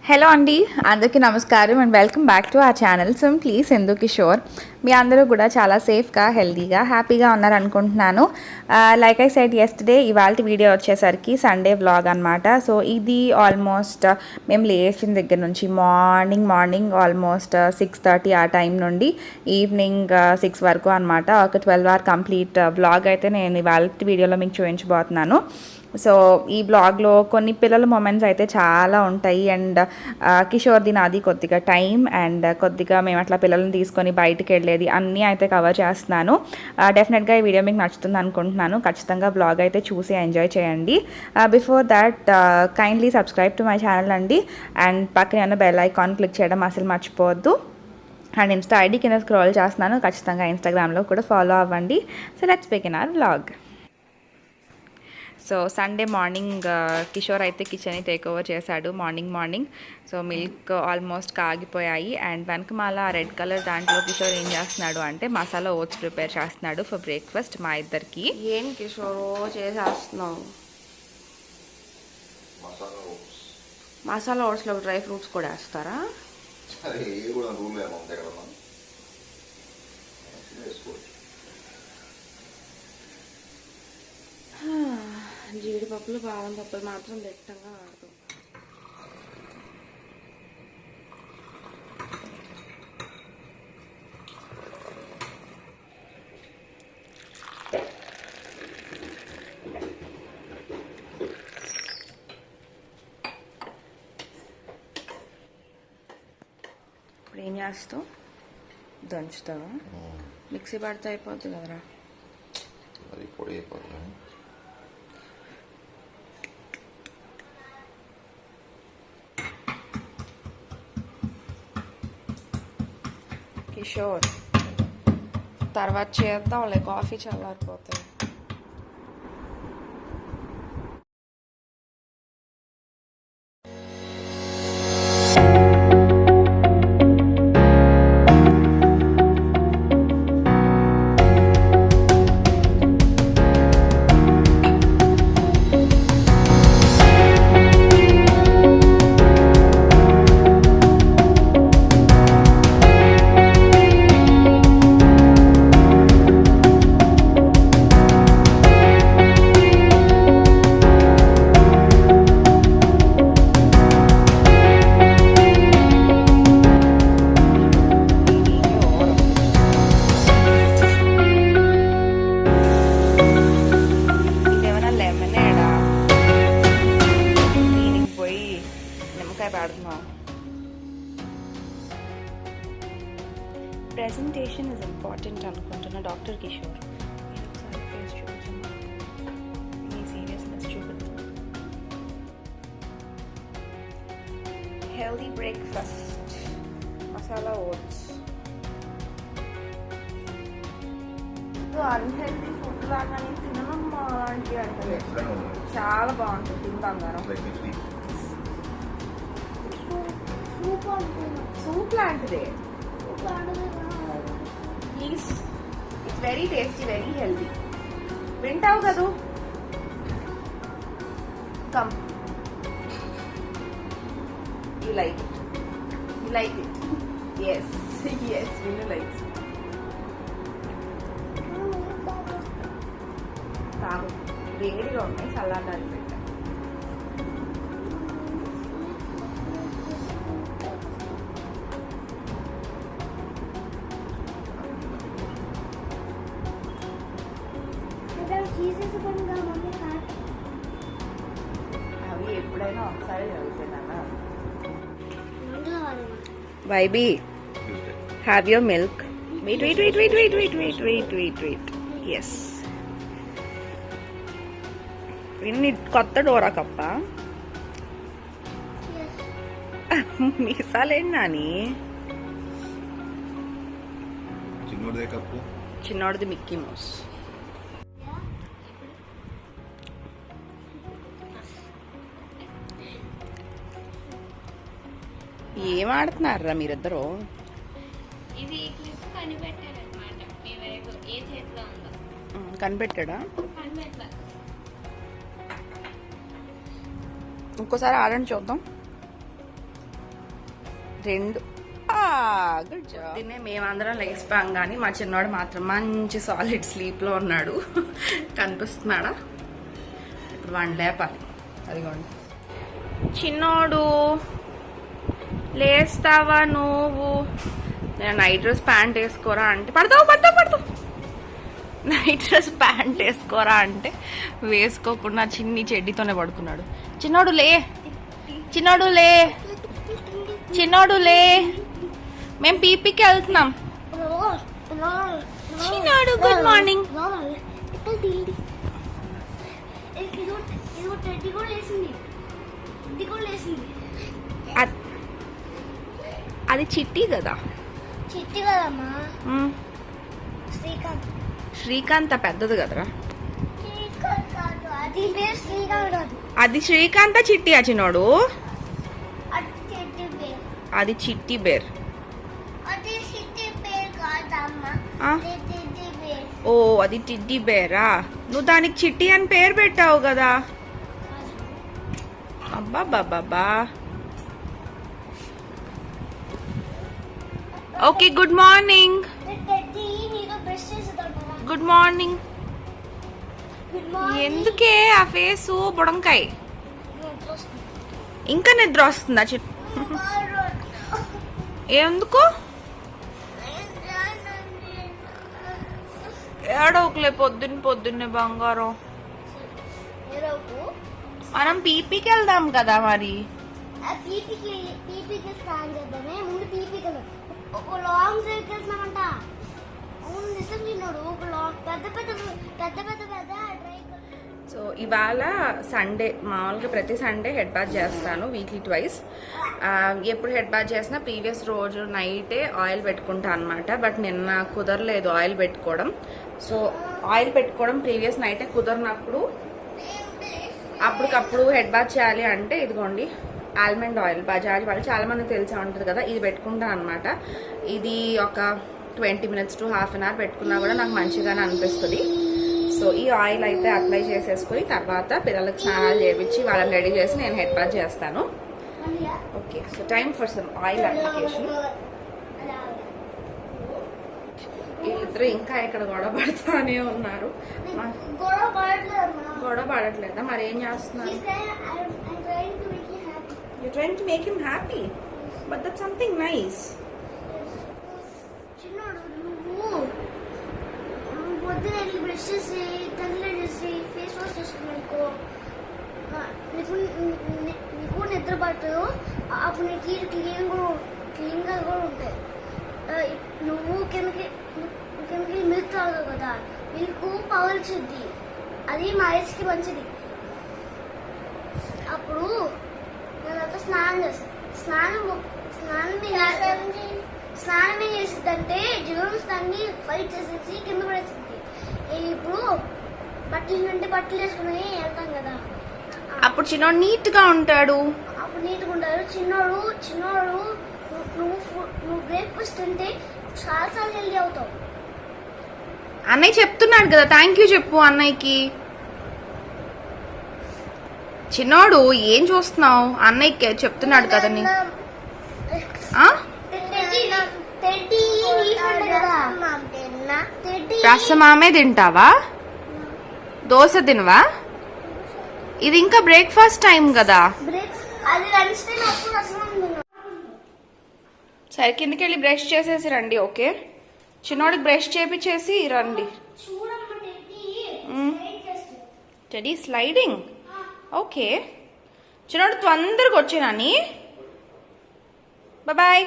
Hello అండి, అందరికీ నమస్కారం and welcome back to our channel simply Sindhu Kishore. మీ అందరూ కూడా చాలా సేఫ్గా, హెల్తీగా, హ్యాపీగా ఉన్నారనుకుంటున్నాను. లైక్ ఐ సెడ్ యెస్టర్డే, ఇవాళ వీడియో వచ్చేసరికి సండే వ్లాగ్ అనమాట. సో ఇది ఆల్మోస్ట్ మేము లేచిన దగ్గర నుంచి మార్నింగ్ ఆల్మోస్ట్ 6:30 ఆ టైం నుండి ఈవినింగ్ 6 వరకు అనమాట. ఒక 12 అవర్ కంప్లీట్ వ్లాగ్ అయితే నేను ఇవాళ వీడియోలో మీకు చూపించబోతున్నాను. సో ఈ బ్లాగ్లో కొన్ని పిల్లల మూమెంట్స్ అయితే చాలా ఉంటాయి అండ్ కిషోర్ది నాది కొద్దిగా టైం అండ్ కొద్దిగా మేము అట్లా పిల్లల్ని తీసుకొని బయటికి వెళ్ళేది అన్నీ అయితే కవర్ చేస్తున్నాను. డెఫినెట్గా ఈ వీడియో మీకు నచ్చుతుంది అనుకుంటున్నాను. ఖచ్చితంగా బ్లాగ్ అయితే చూసి ఎంజాయ్ చేయండి. Before that kindly subscribe to my channel అండి. అండ్ పక్కనే ఉన్న బెల్ ఐకాన్ క్లిక్ చేయడం అసలు మర్చిపోవద్దు. అండ్ ఇన్స్టా ఐడి కింద స్క్రోల్ చేస్తున్నాను, ఖచ్చితంగా ఇన్స్టాగ్రామ్లో కూడా ఫాలో అవ్వండి. So let's begin our vlog. So Sunday morning Kishore అయితే కిచెన్ని టేక్ ఓవర్ చేశాడు మార్నింగ్. సో మిల్క్ ఆల్మోస్ట్ కాగిపోయాయి అండ్ వెనకమాల రెడ్ కలర్ దాంట్లో కిషోర్ ఏం చేస్తున్నాడు అంటే మసాలా ఓట్స్ ప్రిపేర్ చేస్తున్నాడు ఫర్ బ్రేక్ఫాస్ట్ మా ఇద్దరికి. ఏం కిషోర్ చేసేస్తున్నావు? మసాలా ఓట్స్లో డ్రై ఫ్రూట్స్ కూడా వేస్తారా? జీడిపప్పులు బాదం పప్పులు మాత్రం దిట్టంగా వాడతాం. ఇప్పుడు ఏం చేస్తావు? దంచుతావా? మిక్సీ పడితే అయిపోతుంది కదరా. అది పొడి అయిపోతుంది. కిషోర్ తర్వాత చేద్దాంలే, కాఫీ చల్లారిపోతుంది. ప్రెజెంటేషన్ ఇస్ ఇంపార్టెంట్ అనుకుంటున్నా డాక్టర్ కిషోర్. ఒకసారి ఫేస్ చూపించమ్మా, మీ సీరియస్నెస్ చూపిద్దాం. Healthy breakfast masala oats. Unhealthy food లాగా నేను తినమ్మా అలాంటివి అంటే చాలా బాగుంటుంది. తింటాం సూప్ లాంటిదే. Please, it's very tasty, very healthy. వింటావు కదూ? Come, you like it. Yes విను లైక్. తాగు, వేడిగా ఉన్నాయి, చల్లారడానికి పెట్టా. అవి ఎప్పుడైనా ఒకసారి చదువుతున్నానా? Baby, have your milk. Wait. Yes, ఇన్ని కొత్త డోరా కప్ప మీసాలేండి నాని? చిన్నోడిది మిక్కీ మౌస్. ఏం ఆడుతున్నారా మీరిద్దరు? కనిపెట్టాడా? ఇంకోసారి ఆడండి చూద్దాం. 2 గుడ్ జాబ్. దీన్నే మేమందరం లేచిపోయాం కానీ మా చిన్నోడు మాత్రం మంచి సాలిడ్ స్లీప్లో ఉన్నాడు. కనిపిస్తున్నాడా? ఇప్పుడు వాడిని లేపాలి. అదిగోండి చిన్నోడు, లేస్తావా నువ్వు? నేను నైట్ డ్రెస్ ప్యాంట్ వేసుకోరా అంటే పడతావు. నైట్ డ్రెస్ ప్యాంట్ వేసుకోరా అంటే వేసుకోకుండా చిన్ని చెడ్డీతోనే పడుకున్నాడు. చిన్నోడు లే, మేము పీపీకి వెళ్తున్నాం. చిన్నోడు గుడ్ మార్నింగ్. అది చిట్టి కదా? చిట్టి కదమ్మా, శ్రీకాంత్. శ్రీకాంత్ పెద్దది కదరా? శ్రీకాంత్ కాదు, అది పేరు శ్రీకాంత్ కాదు. అది శ్రీకాంత చిట్టి ఆ చిన్నోడు. అది చిట్టి పేరు. అది చిట్టి బేర్. అది చిట్టి పేరు కాదమ్మా, ఆ? అది చిట్టి పేరు. ఓ అది టిడ్డీ బేరా. నువ్వు దానికి చిట్టి అని పేరు పెట్టావు కదా? అబ్బా. Okay good morning. టెడ్డీ నీకు బ్రష్ చేసేదమ్మా. Good morning. Good morning. ఎందుకే ఆ ఫేసు బుడంకాయ? ఇంకా నిద్ర వస్తుందా? ఎందుకు ఏడవకులే పొద్దున్నే బంగారం. మనం పీపీకి వెళ్దాం కదా మరి. పీపీకి స్నానం చేద్దామే. ముందు పీపీకి ఒక లాంగ్ డ్రైవ్ వెళ్తున్నామంట. అవును నిజం తిన్నాడు. ఒక లాంగ్ పెద్ద డ్రైవ్. సో ఇవాళ సండే, మామూలుగా ప్రతి సండే హెడ్ బాత్ చేస్తాను, వీక్లీ ట్వైస్. ఎప్పుడు హెడ్ బాత్ చేసినా ప్రీవియస్ రోజు నైటే ఆయిల్ పెట్టుకుంటాను అనమాట. బట్ నిన్న కుదరలేదు ఆయిల్ పెట్టుకోవడం. సో ఆయిల్ పెట్టుకోవడం ప్రీవియస్ నైటే కుదరనప్పుడు అప్పటికప్పుడు హెడ్ బాత్ చేయాలి అంటే ఇదిగోండి ఆల్మండ్ ఆయిల్, బజాజ్ వాళ్ళు చాలా మందికి తెలిసే ఉంటుంది కదా, ఇది పెట్టుకుంటాను అనమాట. ఇది ఒక 20 minutes to half an hour పెట్టుకున్నా కూడా నాకు మంచిగానే అనిపిస్తుంది. సో ఈ ఆయిల్ అయితే అప్లై చేసేసుకుని తర్వాత పిల్లలకు స్నానాలు చేయించి వాళ్ళని రెడీ చేసి నేను హెడ్ బాత్ చేస్తాను. Okay, so time for some oil application. వీళ్ళిద్దరు ఇంకా ఇక్కడ గొడవ పడుతూనే ఉన్నారు. గొడవ పడట్లేదా? మరి ఏం చేస్తున్నారు? You're trying to make him happy, but that's something nice. చిన్నోడు నువ్వు పొద్దున వెళ్ళి బ్రష్ చేసి తల్లి చేసి ఫేస్ వాష్ చేసుకున్నాకో నీకు నిద్ర పట్టదు. అప్పుడు నీ టీలు క్లీన్గా కూడా ఉంటాయి. నువ్వు కిందకి మిల్క్ తాగవు కదా, మిల్క్ పవర్ ఇచ్చింది. అది మా ఐస్కి మంచిది. అప్పుడు నేనంతా స్నానం చేస్తాను. స్నానం ఏం చేసిద్దంటే జర్మ్స్ అన్ని ఫైట్ చేసేసి కింద పడేసింది. ఇప్పుడు బట్టలు వేసుకుని వెళ్తాం కదా, అప్పుడు చిన్నోడు నీట్ గా ఉంటాడు. అప్పుడు నీట్గా ఉంటాడు. చిన్నోడు నువ్వు బ్రేక్ఫాస్ట్ అంటే చాలాసార్లు హెల్దీ అవుతావు. అన్నయ్య చెప్తున్నాడు కదా, థ్యాంక్ యూ చెప్పు అన్నయ్యకి. చిన్నోడు ఏం చూస్తున్నావు? అన్నయ్యకి చెప్తున్నాడు కదా నీ. రసమామే తింటావా? దోశ తినవా? ఇది ఇంకా బ్రేక్ఫాస్ట్ టైం కదా. సరే కిందకి వెళ్ళి బ్రష్ చేసేసి రండి. ఓకే, చిన్నోడికి బ్రష్ చేపించేసి రండి. Teddy sliding. ఓకే చిన్నోడు తొందరగా వచ్చేనాని. బాయ్.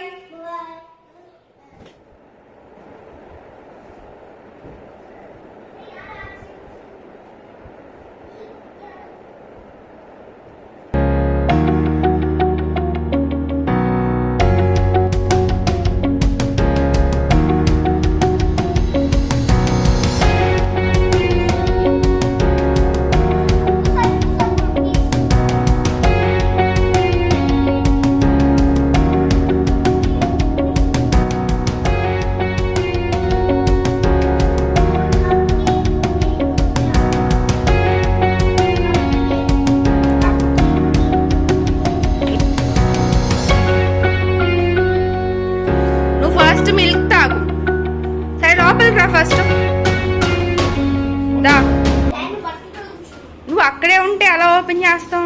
అక్కడే ఉంటే ఎలా ఓపెన్ చేస్తాం?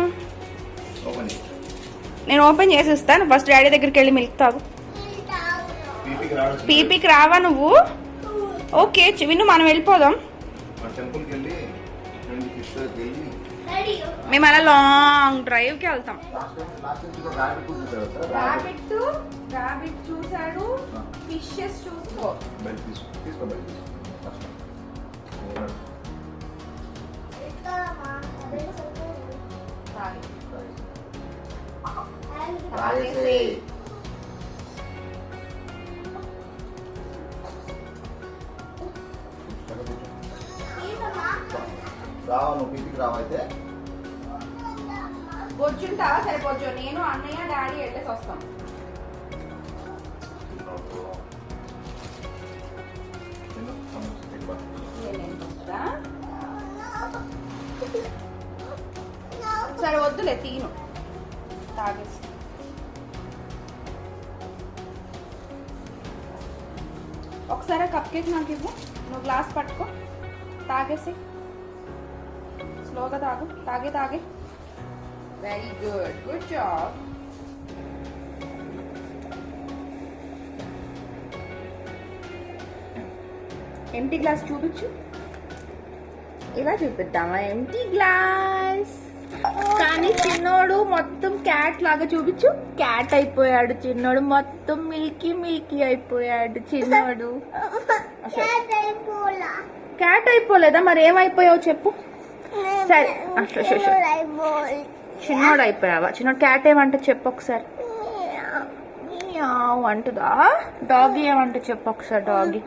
ఓపెన్ చేయి. నేను ఓపెన్ చేసి ఇస్తాను. ఫస్ట్ డాడీ దగ్గరికి వెళ్ళి మిల్క్ తాగు. పీపీకి రావచ్చు. పీపీకి రావా నువ్వు? ఓకే విను, మనం వెళ్ళిపోదాం. మన టెంపుల్కి వెళ్ళి ఫ్రెండ్ ఫిష్ దగ్గరికి వెళ్ళి డాడీ మేము అలా లాంగ్ డ్రైవ్కి వెళ్తాం. లాస్ట్ టైం కూడా ర్యాబిట్ కూడా చూసారు సార్. ర్యాబిట్ చూసాడు, ఫిషెస్ చూసుకో. బయట తీసుకో బయట తీసుకో. ఇస్తామా అదే రాయేసి. రావా నువ్వు పీపీకి రావైతే. బొజ్జుంటావా? సరే బొజ్జు, నేను అన్నయ్య డాడీ వెళ్ళేసి వస్తాం. సరే వద్దులే, తీను తాగేసి. ఒకసారి కప్ కేక్ నాకు ఇవ్వు. నువ్వు గ్లాస్ పట్టుకో, తాగేసి స్లోగా తాగు. తాగే. Very good job. Empty glass చూపించు. ఇలా చూపిద్దామా ఎంటీ గ్లాస్? కానీ చిన్నోడు మొత్తం క్యాట్ లాగా చూపించు. క్యాట్ అయిపోయాడు చిన్నోడు, మొత్తం మిల్కీ అయిపోయాడు చిన్నోడు. క్యాట్ అయిపోలేదా? మరి ఏమైపోయావు చెప్పు. సరే చిన్నోడు అయిపోయావా? చిన్నోడు క్యాట్ ఏమంటే చెప్పు ఒకసారి. అంటుందా? డాగీ ఏమంటే చెప్పు ఒకసారి. డాగీ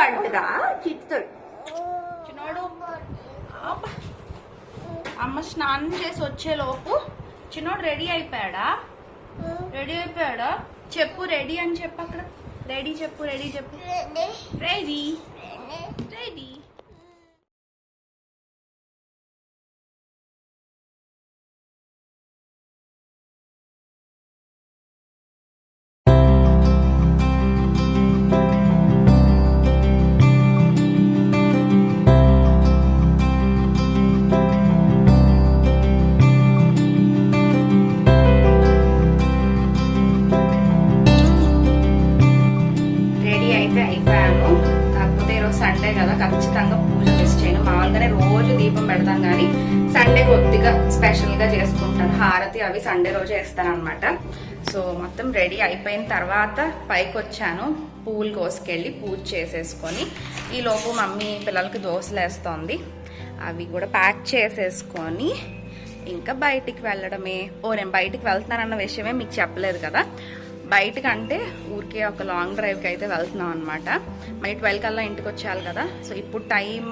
అంటుందా? చిత్తడు చిన్నోడు. అమ్మ స్నానం చేసి వచ్చేలోపు చిన్నోడు రెడీ అయిపోయాడా? చెప్పు రెడీ అని చెప్పు. అక్కడ రెడీ చెప్పు. రెడీ. సండే కదా, ఖచ్చితంగా పూజ మిస్ చేయను. మామూలుగానే రోజు దీపం పెడతాం, కానీ సండే కొద్దిగా స్పెషల్గా చేసుకుంటాను. హారతి అవి సండే రోజే వేస్తాను అనమాట. సో మొత్తం రెడీ అయిపోయిన తర్వాత పైకి వచ్చాను. పూలు కోసుకెళ్ళి పూజ చేసేసుకొని, ఈలోపు మమ్మీ పిల్లలకి దోశలు వేస్తోంది. అవి కూడా ప్యాక్ చేసేసుకొని ఇంకా బయటికి వెళ్ళడమే. నేను బయటికి వెళ్తున్నానన్న విషయమే మీకు చెప్పలేదు కదా. బయటకంటే ఊరికే ఒక లాంగ్ డ్రైవ్కి అయితే వెళ్తున్నాం అనమాట. మళ్ళీ 12 కల్లా ఇంటికి వచ్చేయాలి కదా. సో ఇప్పుడు టైం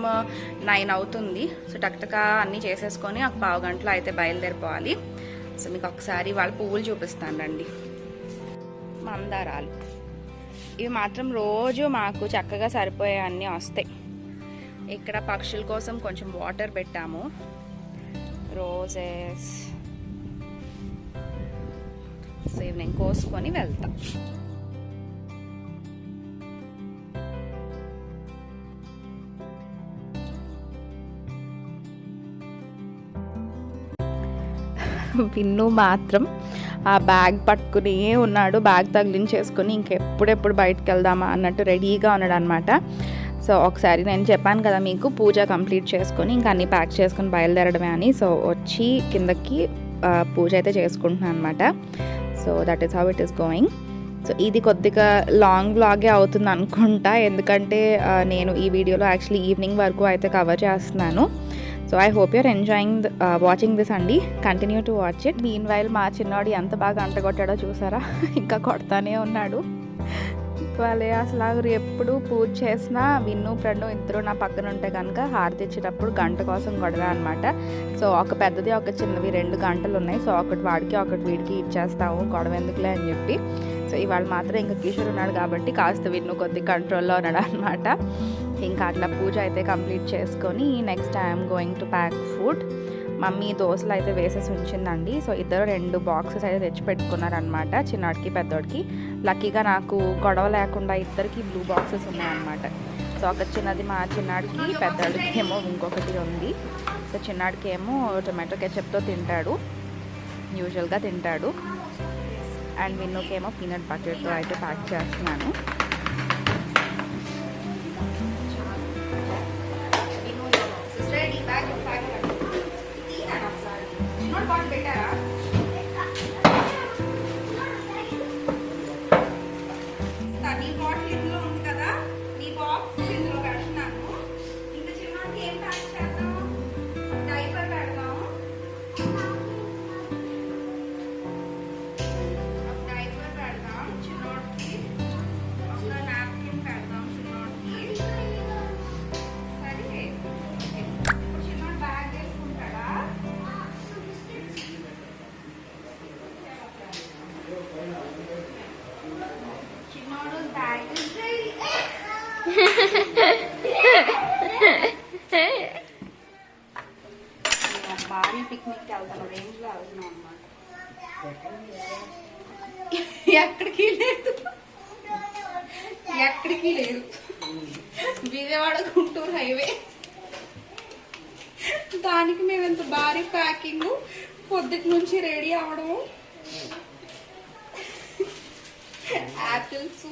9 అవుతుంది. సో టక్టకా అన్నీ చేసేసుకొని ఒక పావు గంటలో అయితే బయలుదేరిపోవాలి. సో మీకు ఒకసారి వాళ్ళ పువ్వులు చూపిస్తాను రండి. మందారాలు ఇవి మాత్రం రోజు మాకు చక్కగా సరిపోయే అన్నీ వస్తాయి. ఇక్కడ పక్షుల కోసం కొంచెం వాటర్ పెట్టాము. రోజెస్. సో ఇవి నేను కోసుకొని వెళ్తా. విన్ను మాత్రం ఆ బ్యాగ్ పట్టుకుని ఉన్నాడు. బ్యాగ్ తగిలించేసుకొని ఇంకెప్పుడెప్పుడు బయటకు వెళ్దామా అన్నట్టు రెడీగా ఉన్నాడు అనమాట. సో ఒకసారి నేను చెప్పాను కదా మీకు, పూజ కంప్లీట్ చేసుకొని ఇంకా అన్నీ ప్యాక్ చేసుకొని బయలుదేరడమే అని. సో వచ్చి కిందకి పూజ అయితే చేసుకుంటున్నాను అనమాట. So that is how it is going. So ఇది కొద్దిగా లాంగ్ వ్లాగే అవుతుంది అనుకుంటా, ఎందుకంటే నేను ఈ వీడియోలో యాక్చువల్లీ ఈవినింగ్ వరకు అయితే కవర్ చేస్తున్నాను. So I hope you're enjoying watching this అండి. Continue to watch it. Meanwhile మా చిన్నోడు ఎంత బాగా అంటగొట్టాడో చూసారా, ఇంకా కొడతానే ఉన్నాడు. వాళ్ళే అసలు ఎప్పుడు పూజ చేసినా విన్ను ఫ్రెండ్ ఇద్దరు నా పక్కన ఉంటే కనుక హారతి ఇచ్చేటప్పుడు గంట కోసం గొడవ అనమాట. సో ఒక పెద్దది ఒక చిన్నవి 2 గంటలు ఉన్నాయి. సో ఒకటి వాడికి ఒకటి వీడికి ఇచ్చేస్తాము, గొడవ ఎందుకులే అని చెప్పి. సో ఇవాళ మాత్రం ఇంకా కిషోర్ ఉన్నాడు కాబట్టి కాస్త విన్ను కొద్ది కంట్రోల్లో ఉన్నాడు అనమాట. ఇంకా అట్లా పూజ అయితే కంప్లీట్ చేసుకొని next I'm going to pack food. Mummy దోశలు అయితే వేసేసి ఉంచిందండి. సో ఇద్దరు 2 బాక్సెస్ అయితే తెచ్చి పెట్టుకున్నారనమాట, చిన్నోడికి పెద్దోడికి. లక్కీగా నాకు గొడవ లేకుండా ఇద్దరికి బ్లూ బాక్సెస్ ఉన్నాయన్నమాట. సో ఒక చిన్నది మా చిన్నాడికి, పెద్దవాడికి ఏమో ఇంకొకటి ఉంది. సో చిన్నాడికి ఏమో టొమాటో కెచప్తో తింటాడు, యూజువల్గా తింటాడు. అండ్ విన్నుకేమో పీనట్ బటర్తో అయితే ప్యాక్ చేస్తున్నాను. భారీ పిక్నిక్కి వెళ్తాను, రేంజ్లో వెళ్తున్నాం అన్నమాట. ఎక్కడికి లేదు, ఎక్కడికి లేదు. విజయవాడ గుంటూరు హైవే, దానికి మేము ఎంత భారీ ప్యాకింగ్, పొద్దుటి నుంచి రెడీ అవడం. Apples,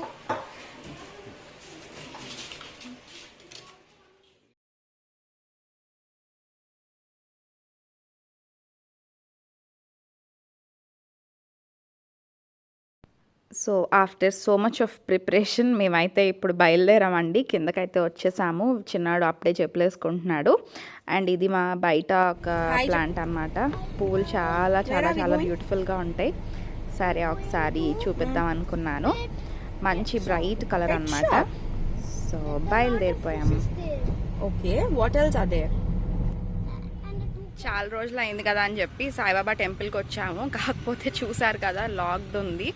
so after so much of preparation మేమైతే ఇప్పుడు బయలుదేరామండి. కిందకైతే వచ్చేసాము. చిన్నాడు అప్పుడే చెప్పులు వేసుకుంటున్నాడు. అండ్ ఇది మా బయట ఒక ప్లాంట్ అన్నమాట. పువ్వులు చాలా చాలా చాలా బ్యూటిఫుల్గా ఉంటాయి. సరే ఒకసారి చూపిద్దాం అనుకున్నాను. మంచి బ్రైట్ కలర్ అన్నమాట. సో బయలుదేరిపోయాము. Okay, what else are there? చాలా రోజులు అయింది కదా అని చెప్పి సాయిబాబా టెంపుల్కి వచ్చాము. కాకపోతే చూసారు కదా లాక్డ్ ఉంది,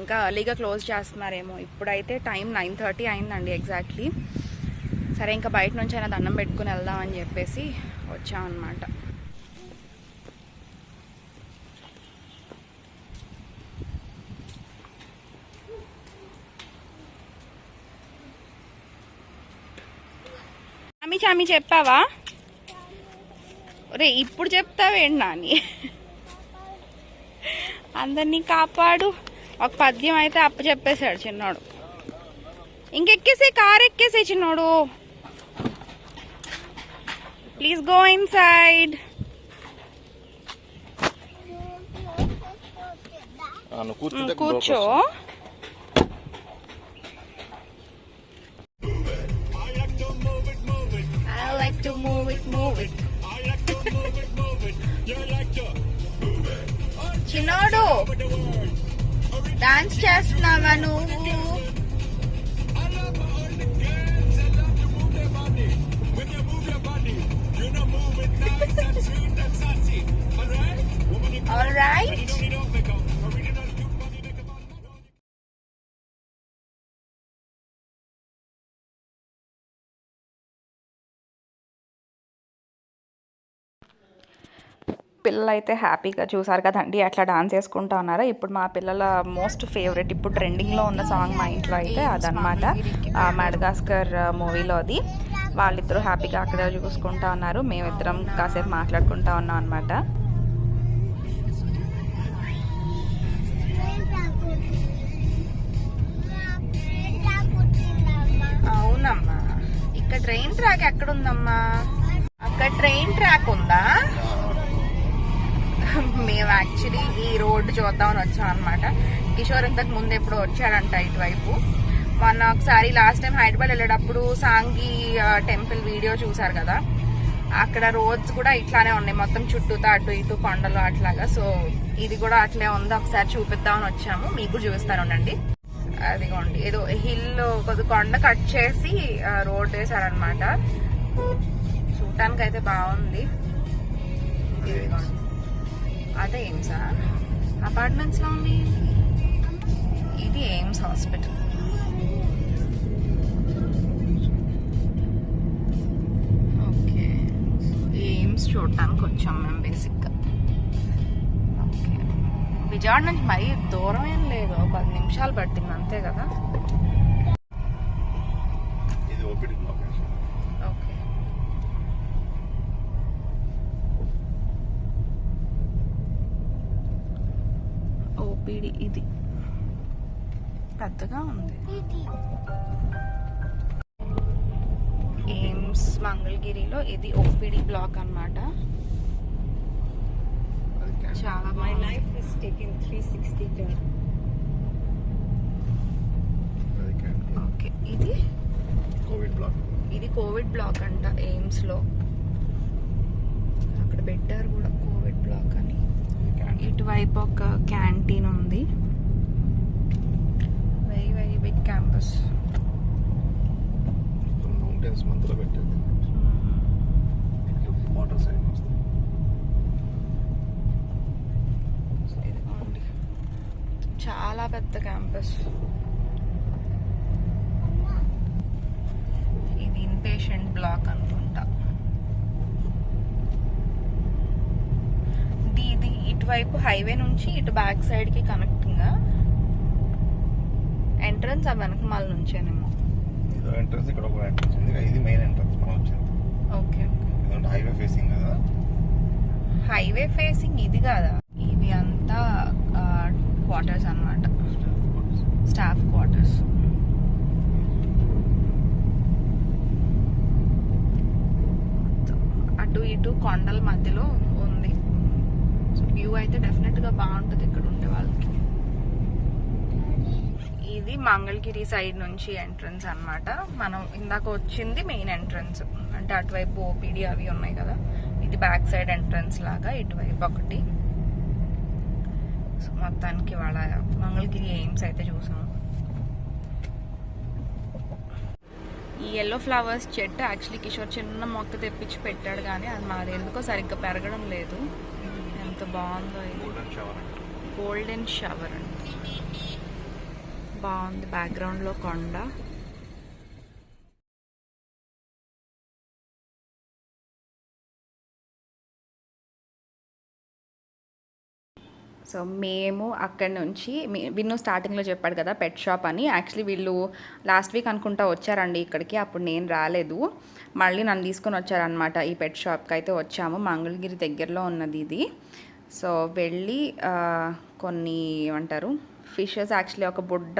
ఇంకా ఎర్లీగా క్లోజ్ చేస్తున్నారేమో. ఇప్పుడైతే టైం 9:30 అయిందండి ఎగ్జాక్ట్లీ. సరే ఇంకా బయట నుంచి అయినా దండం పెట్టుకుని వెళ్దామని చెప్పేసి వచ్చామన్నమాట. చామి చామి చెప్పావా? రే ఇప్పుడు చెప్తావేంటి నాని? అందరినీ కాపాడు. ఒక పద్యం అయితే అప్పు చెప్పేశాడు చిన్నోడు. ఇంకెక్కేసే, కారు ఎక్కేసే చిన్నోడు. Please go in side. కూర్చో. I like to move it, move it. చిన్నోడు డాన్స్ చేస్తున్నావా నువ్వు? All right. పిల్లలు అయితే హ్యాపీగా చూసారు కదండి ఎట్లా డాన్స్ వేసుకుంటా ఉన్నారో. ఇప్పుడు మా పిల్లల మోస్ట్ ఫేవరెట్, ఇప్పుడు ట్రెండింగ్లో ఉన్న సాంగ్ మా ఇంట్లో అయితే అదనమాట. మడగాస్కర్ మూవీలోది. వాళ్ళిద్దరూ హ్యాపీగా అక్కడ చూసుకుంటా ఉన్నారు. మేమిద్దరం కాసేపు మాట్లాడుకుంటా ఉన్నాం అనమాట. అవునమ్మా, ఇక్కడ ట్రైన్ ట్రాక్ ఎక్కడుందమ్మా? అక్కడ ట్రైన్ ట్రాక్ ఉందా? మేము యాక్చువల్లీ ఈ రోడ్డు చూద్దామని వచ్చాం అనమాట. కిషోర్ ఇంతకు ముందు ఎప్పుడు వచ్చాడంట ఇటువైపు. మొన్న ఒకసారి లాస్ట్ టైం హైదరాబాద్ వెళ్ళేటప్పుడు సాంగి టెంపుల్ వీడియో చూసారు కదా, అక్కడ రోడ్స్ కూడా ఇట్లానే ఉన్నాయి, మొత్తం చుట్టూతా అటు ఇటు కొండలు అట్లాగా. సో ఇది కూడా అట్లే ఉంది, ఒకసారి చూపిద్దామని వచ్చాము. మీకు చూపిస్తాను ఉండండి. అదిగోండి, ఏదో హిల్ కొద్ది కొండ కట్ చేసి రోడ్ వేసారనమాట. చూడటానికి అయితే బాగుంది. ఇదిగోండి, అదే ఎయిమ్సా అపార్ట్మెంట్స్ లో ఉంది. ఇది ఎయిమ్స్ హాస్పిటల్. ఓకే, ఎయిమ్స్ చూడటానికి వచ్చాం మేము బేసిక్గా. ఓకే, విజయవాడ నుంచి మరీ దూరం ఏం లేదు, 10 నిమిషాలు పట్టింది అంతే కదా. ఇది ఓపీడీ బ్లాక్. ఓకే. ఓపీడీ ఇది పెద్దగా ఉంది. ఎయిమ్స్ మంగళగిరిలో ఇది ఓపీడీ బ్లాక్ అన్నమాట. అది క్యాన్. చాలా My బాగుంది. life is taking 360 turn. అది క్యాన్. ఓకే, ఇది కోవిడ్ బ్లాక్. ఇది కోవిడ్ బ్లాక్ అంట ఎయిమ్స్లో. అక్కడ పెట్టారు కూడా కోవిడ్ బ్లాక్ అని. ఇది క్యాన్. ఇటువైపు ఒక క్యాంటీన్ ఉంది. Very very big campus. Mountains మధ్యలో పెట్టేది. వాటర్ సైడ్ వస్తుంది. ఇదిగోండి, చాలా పెద్ద క్యాంపస్. ఇది ఇన్పేషెంట్ బ్లాక్ అనుకుంటా. ఇది ఇటువైపు హైవే నుంచి ఇటు బ్యాక్ సైడ్ కి కనెక్టింగ్. ఎంట్రన్స్ ఆ వెనకమాల నుంచేనేమో. ఇదో ఎంట్రన్స్, ఇక్కడ ఒక ఎంట్రన్స్ ఉంది. ఇది మెయిన్ ఎంట్రన్స్ మనం వచ్చింది. ఓకే, ఇదంటే హైవే ఫేసింగ్ కదా. హైవే ఫేసింగ్ ఇది కాదా? ఇవి అంతా క్వార్టర్స్ అన్నమాట, స్టాఫ్ క్వార్టర్స్. అటు ఇటు కొండల మధ్యలో ఉంది. సో వ్యూ అయితే డెఫినెట్గా బాగుంటుంది ఇక్కడ ఉండే వాళ్ళకి. ఇది మంగళగిరి సైడ్ నుంచి ఎంట్రన్స్ అన్నమాట. మనం ఇందాక వచ్చింది మెయిన్ ఎంట్రన్స్, అంటే అటువైపు ఓపీడీ అవి ఉన్నాయి కదా. ఇది బ్యాక్ సైడ్ ఎంట్రన్స్ లాగా, ఇటువైపు ఒకటి. సో మొత్తానికి వాళ్ళ మంగళగిరి ఎయిమ్స్ అయితే చూసాము. ఈ ఎల్లో ఫ్లవర్స్ చెట్టు యాక్చువల్లీ కిషోర్ చిన్న మొక్క తెప్పించి పెట్టాడు, కానీ అది మాది ఎందుకో సరిగ్గా పెరగడం లేదు. ఎంత బాగుందో ఇది. Golden shower. గోల్డెన్ షవర్ అండి, బాగుంది. బ్యాక్గ్రౌండ్లో కొండ. సో మేము అక్కడి నుంచి విన్ను స్టార్టింగ్లో చెప్పాడు కదా పెట్ షాప్ అని. యాక్చువల్లీ వీళ్ళు లాస్ట్ వీక్ అనుకుంటా వచ్చారండి ఇక్కడికి, అప్పుడు నేను రాలేదు. మళ్ళీ నన్ను తీసుకొని వచ్చారనమాట. ఈ పెట్ షాప్కి అయితే వచ్చాము. మంగళగిరి దగ్గరలో ఉన్నది ఇది. సో వెళ్ళి కొన్ని ఏమంటారు ఫిషెస్, యాక్చువల్లీ ఒక బుడ్డ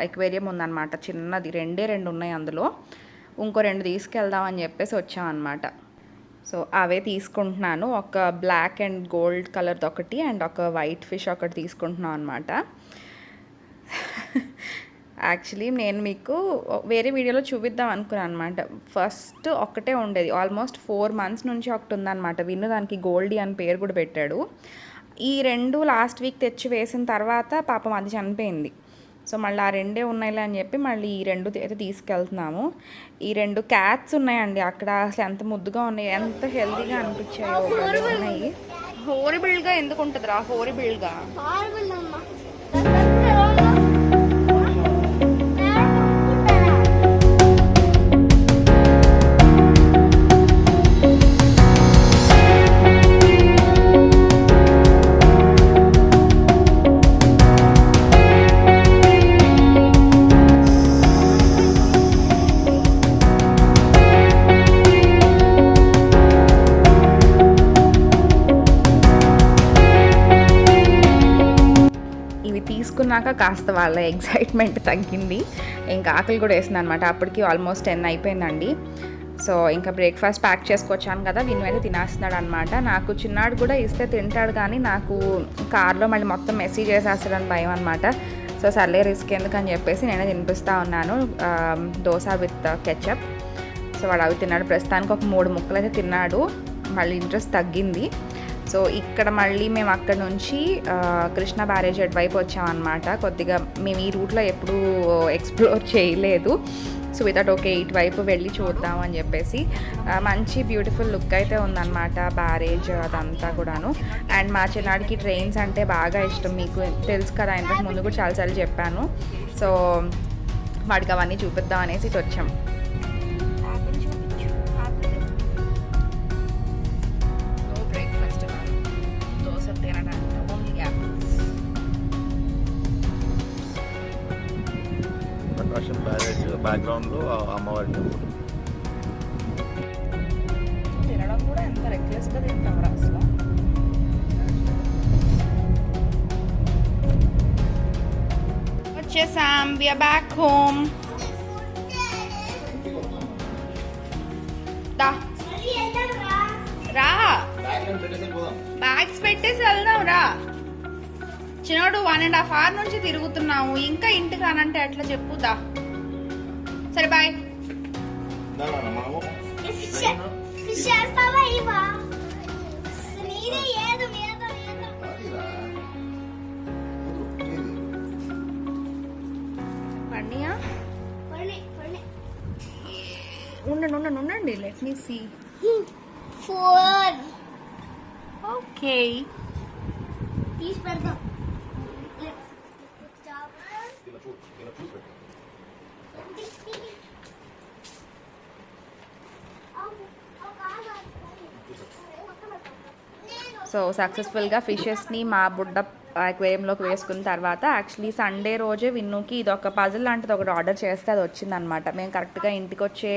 ఎక్వేరియం ఉందన్నమాట, చిన్నది. రెండు ఉన్నాయి అందులో. ఇంకో 2 తీసుకెళ్దామని చెప్పేసి వచ్చామన్నమాట. సో అవే తీసుకుంటున్నాను. ఒక బ్లాక్ అండ్ గోల్డ్ కలర్ది ఒకటి అండ్ ఒక వైట్ ఫిష్ ఒకటి తీసుకుంటున్నాను అనమాట. యాక్చువల్లీ నేను మీకు వేరే వీడియోలో చూపిద్దాం అనుకున్నాను అనమాట. ఫస్ట్ ఒక్కటే ఉండేది, ఆల్మోస్ట్ 4 months నుంచి ఒకటి ఉందన్నమాట. విన్ను దానికి గోల్డీ అని పేరు కూడా పెట్టాడు. ఈ 2 లాస్ట్ వీక్ తెచ్చి వేసిన తర్వాత పాపం అది చనిపోయింది. సో మళ్ళీ ఆ 2 ఉన్నాయిలే అని చెప్పి మళ్ళీ ఈ 2 అయితే తీసుకెళ్తున్నాము. ఈ 2 క్యాట్స్ ఉన్నాయండి అక్కడ. అసలు ఎంత ముద్దుగా ఉన్నాయి, ఎంత హెల్తీగా అనిపించాయో. ఉన్నాయి. హోరిబుల్గా ఎందుకు ఉంటుందిరా? హోరిబుల్గా తీసుకున్నాక కాస్త వాళ్ళ ఎగ్జైట్మెంట్ తగ్గింది. ఇంకా ఆకలి కూడా వేసింది అనమాట. అప్పటికి ఆల్మోస్ట్ 10 అయిపోయిందండి. సో ఇంకా బ్రేక్ఫాస్ట్ ప్యాక్ చేసుకొచ్చాను కదా, విన్ను అయితే తినేస్తున్నాడు అనమాట. నాకు చిన్నాడు కూడా ఇస్తే తింటాడు, కానీ నాకు కార్లో మళ్ళీ మొత్తం మెసేజ్ చేసేస్తాడని భయం అనమాట. సో సర్లే రిస్క్ ఎందుకని చెప్పేసి నేనే తినిపిస్తూ ఉన్నాను. Dosa with ketchup. సో వాడు అవి తిన్నాడు. ప్రస్తుతానికి ఒక 3 ముక్కలు అయితే తిన్నాడు. మళ్ళీ ఇంట్రెస్ట్ తగ్గింది. సో ఇక్కడ మళ్ళీ మేము అక్కడ నుంచి కృష్ణా బ్యారేజ్ వైపు వచ్చామన్నమాట. కొద్దిగా మేము ఈ రూట్లో ఎప్పుడూ ఎక్స్ప్లోర్ చేయలేదు. సో వితౌట్ ఓకే ఇటువైపు వెళ్ళి చూద్దాం అని చెప్పేసి. మంచి బ్యూటిఫుల్ లుక్ అయితే ఉందన్నమాట బ్యారేజ్ అదంతా కూడాను. అండ్ మా చిన్నాడికి ట్రైన్స్ అంటే బాగా ఇష్టం, మీకు తెలుసు కదా, ఇంతకు ముందు కూడా చాలాసార్లు చెప్పాను. సో వాడికి అవన్నీ చూపిద్దాం అనేసి ఇటు వచ్చాం. బ్యాక్గ్రౌండ్లో అమ్మవారి టెంపుల్. తినడం కూడా ఎంత రెక్లెస్గా తింటాం అసలు. వచ్చేసాం, వీఆర్ బ్యాక్ హోమ్. రా, బ్యాగ్స్ పెట్టేసి వెళ్దాం రా. చిన్నోడు 1.5 hour నుంచి తిరుగుతున్నాము, ఇంకా ఇంటికి రానంటే ఎట్లా చెప్పుదా. సరే బాయ్. ఫిష్ చేస్తావా ఇవా నీదే ఏదో ఏదో ఏదో పండియా పని పని ఉండండి, లెట్ మీ సీ. 4 ఓకే, తీసి పెడదాం. సో సక్సెస్ఫుల్గా ఫిషెస్ని మా బుడ్డ అక్వేరియంలోకి వేసుకున్న తర్వాత యాక్చువల్లీ సండే రోజే విన్నుకి ఇది ఒక పజిల్ లాంటిది ఒకటి ఆర్డర్ చేస్తే అది వచ్చిందనమాట. మేము కరెక్ట్గా ఇంటికి వచ్చే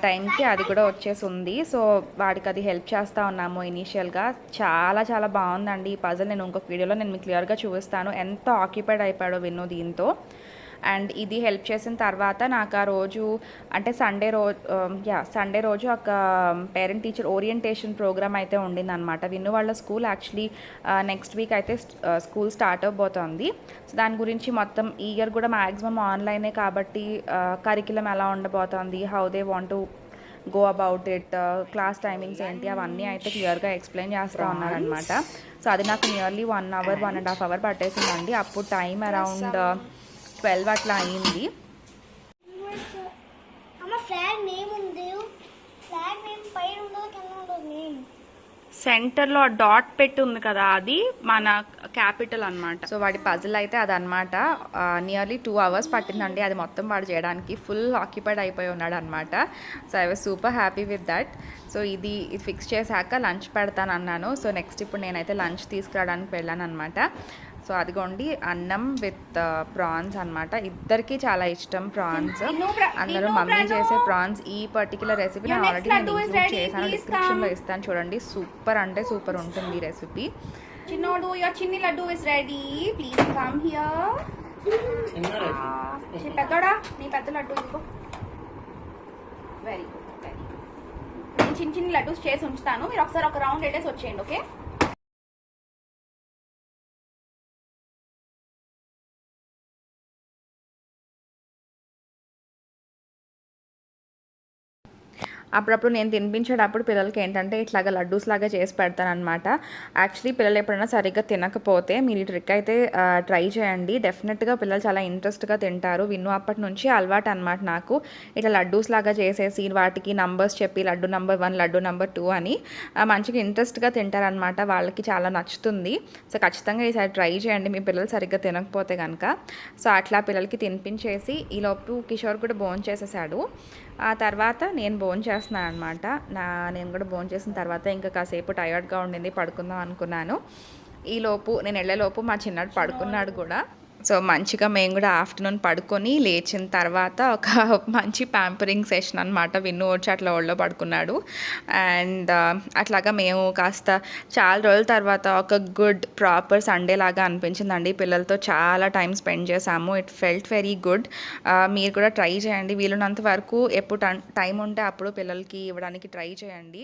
టైంకి అది కూడా వచ్చేసి ఉంది. సో వాడికి అది హెల్ప్ చేస్తూ ఉన్నాము ఇనీషియల్గా. చాలా చాలా బాగుందండి ఈ పజిల్. నేను ఇంకొక వీడియోలో నేను మీకు క్లియర్గా చూపిస్తాను ఎంత ఆక్యుపైడ్ అయిపోయాడో విన్ను దీంతో. అండ్ ఇది హెల్ప్ చేసిన తర్వాత నాకు ఆ రోజు అంటే సండే రోజు ఒక పేరెంట్ టీచర్ ఓరియంటేషన్ ప్రోగ్రామ్ అయితే ఉండిందనమాట. విన్ను వాళ్ళ స్కూల్ యాక్చువల్లీ నెక్స్ట్ వీక్ అయితే స్కూల్ స్టార్ట్ అవబోతోంది. సో దాని గురించి మొత్తం ఈ ఇయర్ కూడా మ్యాక్సిమం ఆన్లైనే కాబట్టి కరికులం ఎలా ఉండబోతోంది, how they want to go about it, class timings ఏంటి అవన్నీ అయితే క్లియర్గా ఎక్స్ప్లెయిన్ చేస్తూ ఉన్నారనమాట. సో అది నాకు నియర్లీ 1 hour 1.5 hour పట్టేసిందండి. అప్పుడు టైం అరౌండ్ 12 అట్లా అయింది. అమ్మ ఫ్లాగ్ నేమ్ ఉంది, ఫ్లాగ్ నేమ్ పైన ఉండదు కింద ఉండదు నేమ్. సెంటర్లో డాట్ పెట్టి ఉంది కదా, అది మన క్యాపిటల్ అనమాట. సో వాడి పజిల్ అయితే అదనమాట. నియర్లీ 2 hours పట్టిందండి అది మొత్తం వాడు చేయడానికి. ఫుల్ ఆక్యుపైడ్ అయిపోయి ఉన్నాడు అనమాట. So I was super happy with that. So ఇది ఫిక్స్ చేశాక లంచ్ పెడతాను అన్నాను. సో నెక్స్ట్ ఇప్పుడు నేనైతే లంచ్ తీసుకురావడానికి వెళ్ళాను అనమాట. సో అదిగోండి అన్నం విత్ ప్రాన్స్ అనమాట. ఇద్దరికి చాలా ఇష్టం ప్రాన్స్. అందరూ మమ్మీ చేసే ప్రాన్స్ ఈ పర్టికులర్ రెసిపీ నేను ఆల్రెడీ ఇంక్లూడ్ చేశాను, డిస్క్రిప్షన్లో ఇస్తాను చూడండి. సూపర్ అంటే సూపర్ ఉంటుంది ఈ రెసిపీ. చిన్నోడు యువర్ చిన్ని laddu is ready, please come here. పెద్దోడా నీ పెద్ద లడ్డు ఇదిగో. Very good, very good. నేను చిన్న చిన్న లడ్డూస్ చేసి ఉంచుతాను, మీరు ఒకసారి ఒక రౌండ్ వేసేసి వచ్చేయండి. ఓకే. అప్పుడప్పుడు నేను తినిపించేటప్పుడు పిల్లలకి ఏంటంటే ఇట్లాగా లడ్డూస్ లాగా చేసి పెడతాను అనమాట. యాక్చువల్లీ పిల్లలు ఎప్పుడైనా సరిగ్గా తినకపోతే మీరు ఈ ట్రిక్ అయితే ట్రై చేయండి. డెఫినెట్గా పిల్లలు చాలా ఇంట్రెస్ట్గా తింటారు. విన్ను అప్పటి నుంచి అలవాటు అనమాట నాకు. ఇట్లా లడ్డూస్ లాగా చేసేసి వాటికి నంబర్స్ చెప్పి లడ్డు నెంబర్ 1 లడ్డు నెంబర్ 2 అని మంచిగా ఇంట్రెస్ట్గా తింటారనమాట. వాళ్ళకి చాలా నచ్చుతుంది. సో ఖచ్చితంగా ఈసారి ట్రై చేయండి మీ పిల్లలు సరిగ్గా తినకపోతే కనుక. సో అట్లా పిల్లలకి తినిపించేసి ఈలోపు కిషోర్ కూడా భోంచేసేసాడు. ఆ తర్వాత నేను భోంచేస్తున్నాను అనమాట. నేను కూడా భోంచేసిన తర్వాత ఇంకా కాసేపు టైర్డ్గా ఉండింది, పడుకుందాం అనుకున్నాను. ఈలోపు నేను వెళ్ళేలోపు మా చిన్నాడు పడుకున్నాడు కూడా. సో మంచిగా మేము కూడా ఆఫ్టర్నూన్ పడుకొని లేచిన తర్వాత ఒక మంచి ప్యాంపరింగ్ సెషన్ అనమాట. విన్ను వచ్చి అట్లా ఒళ్ళో పడుకున్నాడు. అండ్ అట్లాగా మేము కాస్త చాలా రోజుల తర్వాత ఒక గుడ్ ప్రాపర్ సండే లాగా అనిపించిందండి. పిల్లలతో చాలా టైం స్పెండ్ చేసాము. It felt very good. మీరు కూడా ట్రై చేయండి వీలున్నంత వరకు. ఎప్పుడు టైం ఉంటే అప్పుడు పిల్లలకి ఇవ్వడానికి ట్రై చేయండి.